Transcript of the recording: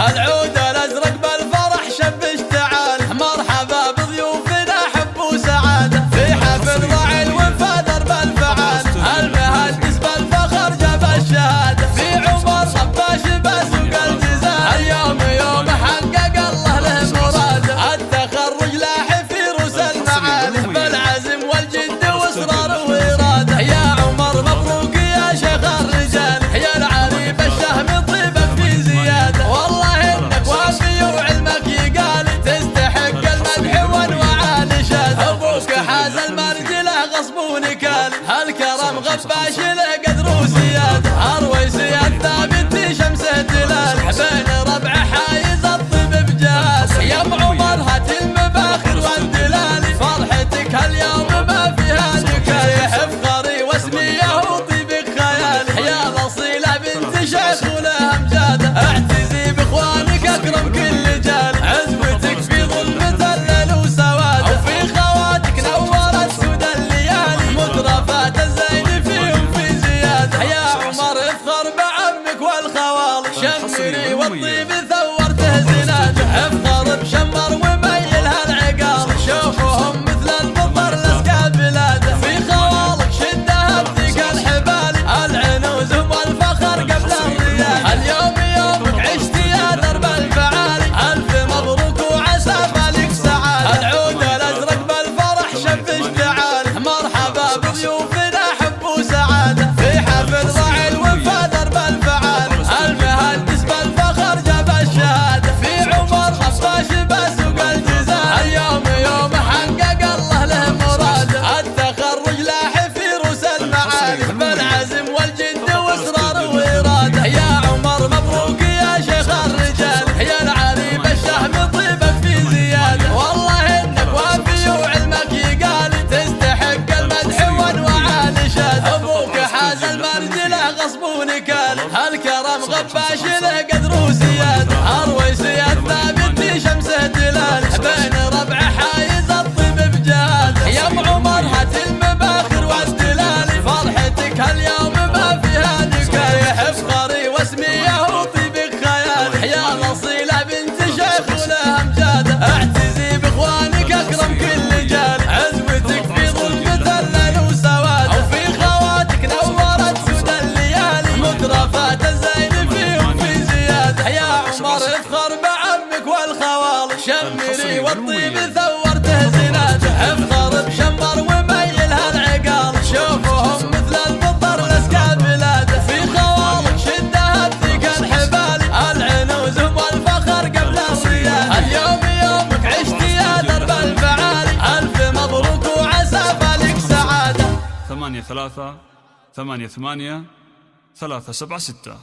العود الازرق بالفرح شب اشتعال، مرحبا بضيوفنا حب وسعاده، في حفل ضاع الوفا درب الفعال، المهندس بالفخر جاب الشهاده، في عمر صباش بسوق الجزال، اليوم يوم حقق الله له مراده، التخرج لاح في روس المعالي، بالعزم والجد واصرار واراده، يا عمر مبروك يا شيخ الرجال، يا العريب الشهم طيبك في زياده، والله انك وافي وعلمك يقال، تستحق المدح والوعال شاد، ابوك حاز المرجله غصب ونكال، هالكرم غباش له قدر وزياده، ارويسي الثابت شمسه دلال، بين ربع حايز الطيب بجهاز، يا ام عمر هات المباخر والدلال، فرحتك هاليوم ما فيها نكال، افخري واسميه وطيبك خيال، يا الاصيله بنت شيخ ولها امجاده، اعتزي باخوانك اكرم كل جال، عزوتك في ظلمه الليل وسواد، وفي خواتك نورت سود الليالي، مترفات الزين فيهم في زياده، يا عمر افخر بعمك والخوالي، شمري والطيب ثورته زناده، افخر بشمر وميل هالعقال، شوفوهم مثل المطر لسقى بلاده، في خوالك شده بديك الحبال، العنوز والفخر قبل الريال، اليوم يومك عشت يا درب الفعالي، الف مبروك وعسى بالك سعاده، العود الازرق بالفرح شب اشتعال، مرحبا بضيوفنا حب وسعاده، في حفل ضاع الوفا درب الفعال، المهندس بالفخر جاب الشهاده، في عمر خفاش بسوق الجزال، اليوم يوم حقق الله له مراده، التخرج لاح في روس المعالي، بالعزم والجد واصرار واراده، يا عمر مبروك يا شيخ الرجال، يا العريب الشهم طيبك في زياده، والله انك وافي وعلمك يقال، تستحق المدح والوعال شاد، ابوك حاز المرجله غصب ونكال، هالكرم غباش له قدر وزياده، ارويسي الثابت شمسه دلال، بين ربع حايز الطيب بجهاده، يا ام عمر هات المباخر والدلال، فرحتك هاليوم ما فيها نكال، افخري واسميه وطيبك خيال، يا الاصيله بنت شيخ ولها امجاده، اعتزي باخوانك اكرم كل جال، عزوتك في ظلمه الليل وسواد، وفي خواتك نورت سود الليالي، مترفات الزين فيهم في زياده، يا عمر افخر بعمك والخوال، شمري والطيب ثورته زناده، افخر بشمر وميل هالعقال، شوفوهم مثل المطر لسقى بلاده، في خوالك شده بديك الحبال، العنوز والفخر قبل الريال، اليوم يومك عشت يا درب الفعالي، الف مبروك وعسى بالك سعاده. 8 3 8 8 3 7 6